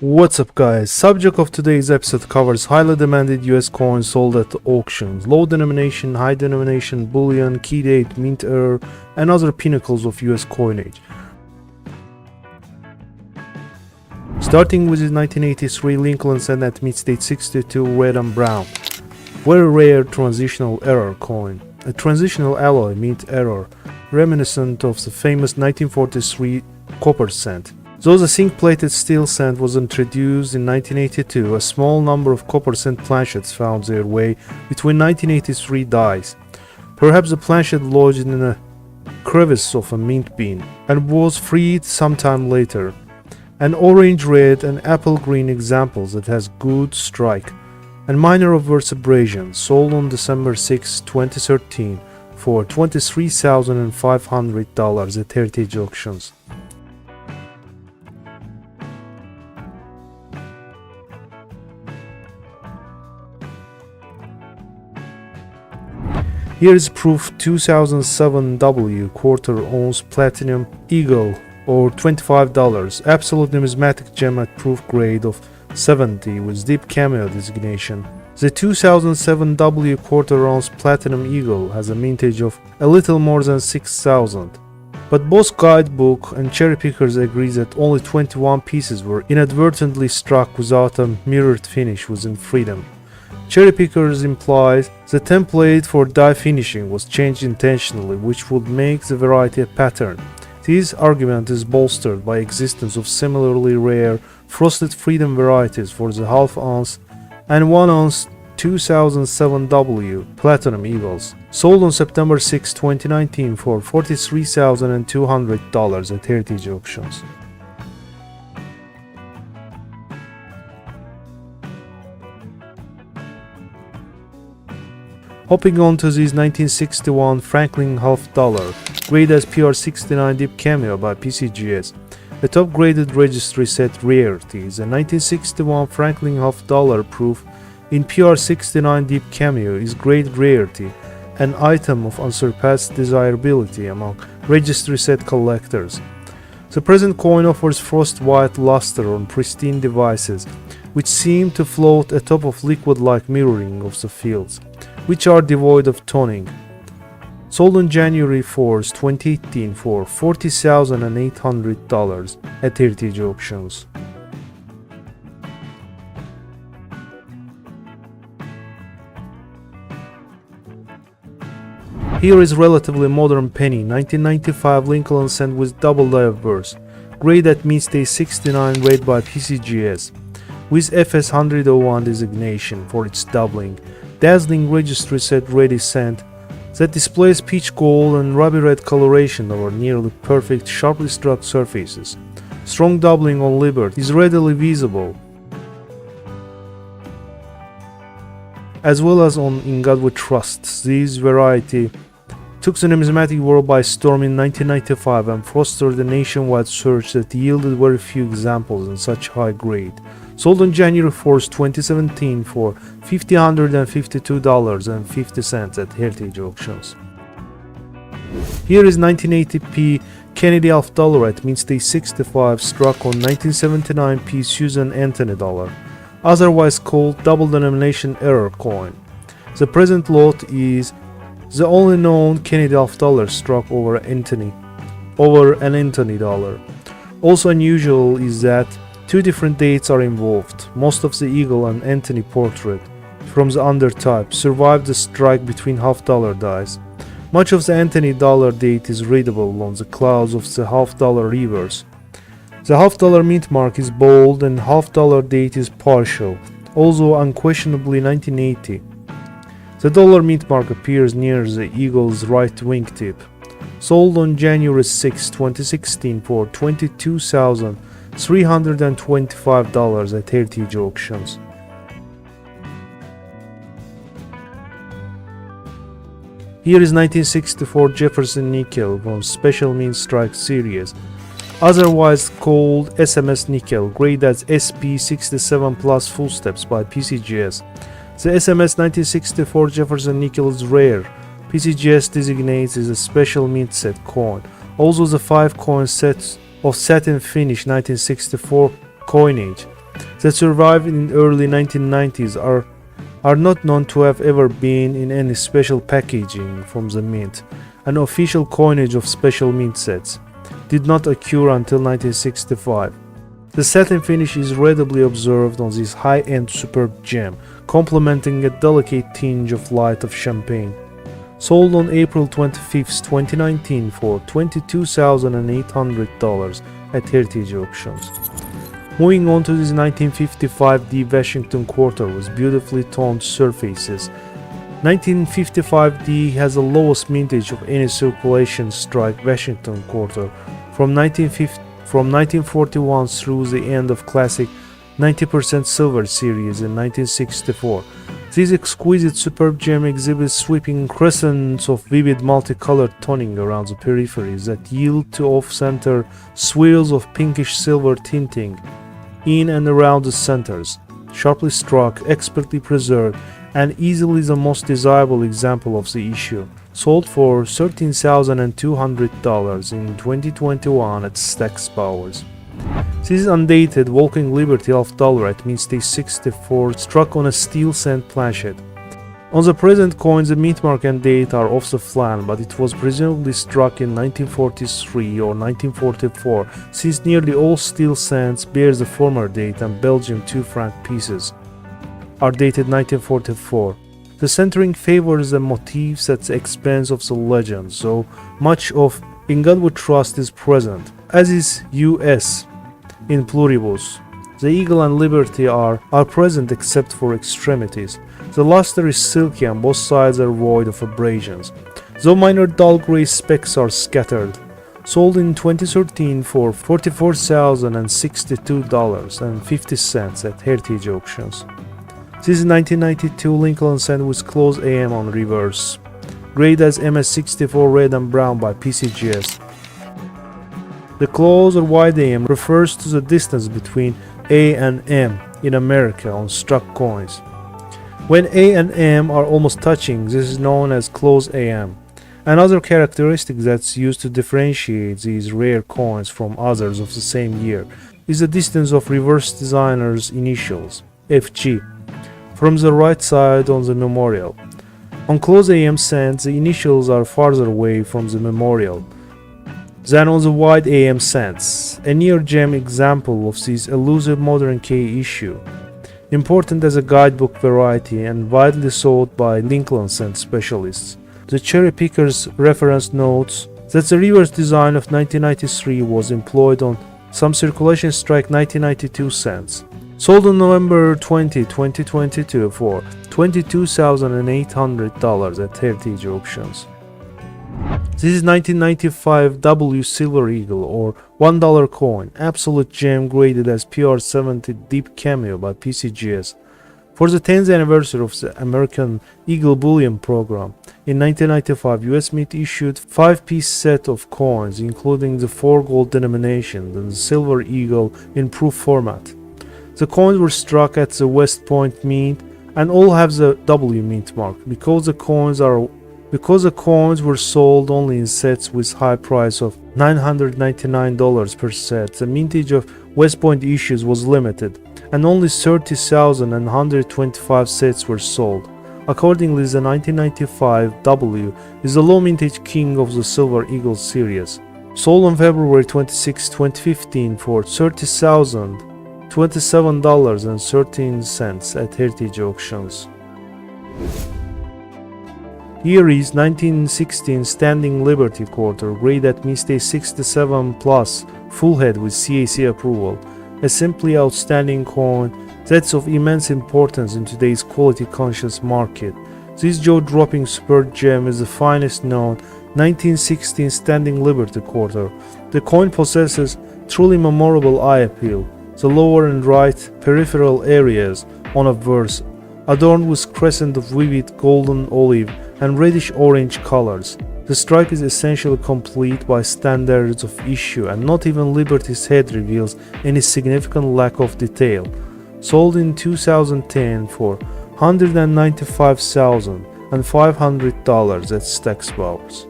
What's up guys, subject of today's episode covers highly demanded US coins sold at auctions, low denomination, high denomination, bullion, key date, mint error, and other pinnacles of US coinage. Starting with his 1983 Lincoln Cent at mid-state 62 red and brown. Very rare transitional error coin. A transitional alloy mint error, reminiscent of the famous 1943 copper cent. Though the zinc-plated steel cent was introduced in 1982, a small number of copper cent planchets found their way between 1983 dies. Perhaps the planchet lodged in a crevice of a mint bean and was freed sometime later. An orange-red and apple-green examples that has good strike and minor reverse abrasion sold on December 6, 2013 for $23,500 at heritage auctions. Here is proof 2007 W quarter ounce platinum eagle or $25, absolute numismatic gem at proof grade of 70 with deep cameo designation. The 2007 W quarter ounce platinum eagle has a mintage of a little more than 6,000. But both guidebook and cherry pickers agree that only 21 pieces were inadvertently struck without a mirrored finish within freedom. Cherry pickers implies the template for die finishing was changed intentionally, which would make the variety a pattern. This argument is bolstered by existence of similarly rare frosted freedom varieties for the half ounce and 1 ounce 2007 W platinum eagles, sold on September 6, 2019 for $43,200 at heritage auctions. Hopping on to this 1961 Franklin half dollar, graded as PR69 Deep Cameo by PCGS. The top graded registry set rarity is a 1961 Franklin half dollar proof in PR69 Deep Cameo is graded rarity, an item of unsurpassed desirability among registry set collectors. The present coin offers frost white luster on pristine devices, which seem to float atop of liquid-like mirroring of the fields, which are devoid of toning. Sold on January 4, 2018 for $40,800 at heritage auctions. Here is relatively modern penny 1995 Lincoln Cent with double die of burst, grade at mid-state 69 rate by PCGS, with FS 101 designation for its doubling. Dazzling registry set ready cent that displays peach gold and ruby red coloration over nearly perfect sharply struck surfaces. Strong doubling on Libert is readily visible, as well as on In God We Trust. This variety took the numismatic world by storm in 1995 and fostered a nationwide search that yielded very few examples in such high grade. Sold on January 4, 2017 for $1,552.50 at heritage auctions. Here is 1980p Kennedy half dollar at mid-state 65 struck on 1979p Susan Anthony dollar, otherwise called double denomination error coin. The present lot is the only known Kennedy half dollar struck over an Anthony dollar. Also unusual is that two different dates are involved. Most of the eagle and Anthony portrait from the undertype survived the strike between half dollar dies. Much of the Anthony dollar date is readable on the clouds of the half dollar reverse. The half dollar mint mark is bold and half dollar date is partial, although unquestionably 1980. The dollar mint mark appears near the eagle's right wingtip. Sold on January 6, 2016 for $22,325 at heritage auctions. Here is 1964 Jefferson nickel from Special Mint Strike series, otherwise called SMS nickel, graded as SP67 Plus Full Steps by PCGS. The SMS 1964 Jefferson nickel is rare. PCGS designates as a special mint set coin. Also, the 5 coin sets of satin finish 1964 coinage that survived in early 1990s are not known to have ever been in any special packaging from the mint. An official coinage of special mint sets did not occur until 1965. The satin finish is readily observed on this high-end superb gem, complementing a delicate tinge of light of champagne. Sold on April 25, 2019 for $22,800 at Heritage Auctions. Moving on to this 1955 D Washington quarter with beautifully toned surfaces. 1955 D has the lowest mintage of any circulation strike Washington quarter from 1941 through the end of classic 90% silver series in 1964. This exquisite superb gem exhibits sweeping crescents of vivid multicolored toning around the peripheries that yield to off-center swirls of pinkish silver tinting in and around the centers. Sharply struck, expertly preserved, and easily the most desirable example of the issue. Sold for $13,200 in 2021 at Stack's Bowers. This is undated Walking Liberty $1 at mint stage 64 struck on a steel sand planchet. On the present coins the mint mark and date are off the flan, but it was presumably struck in 1943 or 1944 since nearly all steel sands bear the former date and Belgian 2 franc pieces are dated 1944. The centering favors the motifs at the expense of the legend, so much of "In God We Trust" is present, as is US in pluribus. The eagle and liberty are present except for extremities. The luster is silky and both sides are void of abrasions, though minor dull gray specks are scattered. Sold in 2013 for $44,062.50 at Heritage Auctions. This is 1992 Lincoln Sand with close AM on reverse. Grade as MS64 red and brown by PCGS. The close or wide AM refers to the distance between A and M in America on struck coins. When A and M are almost touching, this is known as close AM. Another characteristic that's used to differentiate these rare coins from others of the same year is the distance of reverse designer's initials, FG, from the right side on the memorial. On close AM sands, the initials are farther away from the memorial than on the wide AM sands, a near-gem example of this elusive modern K issue, important as a guidebook variety and widely sought by Lincoln sand specialists. The cherry pickers reference notes that the reverse design of 1993 was employed on some circulation strike 1992 sands. Sold on November 20, 2022 for $22,800 at Heritage Auctions. This is 1995 W Silver Eagle or $1 coin, absolute gem graded as PR70 Deep Cameo by PCGS. For the 10th anniversary of the American Eagle Bullion Program, in 1995 US Mint issued 5-piece set of coins including the 4 gold denomination and the Silver Eagle in proof format. The coins were struck at the West Point Mint and all have the W mint mark because the coins were sold only in sets with high price of $999 per set. The mintage of West Point issues was limited, and only 30,125 sets were sold. Accordingly, the 1995 W is the low mintage king of the Silver Eagle series. Sold on February 26, 2015 for $30,027.13 at Heritage Auctions. Here is 1916 Standing Liberty Quarter, grade at mint stage 67 plus, full head with CAC approval. A simply outstanding coin that's of immense importance in today's quality-conscious market. This jaw-dropping superb gem is the finest known 1916 Standing Liberty Quarter. The coin possesses truly memorable eye appeal. The lower and right peripheral areas on a verse, adorned with crescent of vivid golden olive and reddish-orange colors. The strike is essentially complete by standards of issue, and not even Liberty's head reveals any significant lack of detail. Sold in 2010 for $195,500 at Stack's Bowers.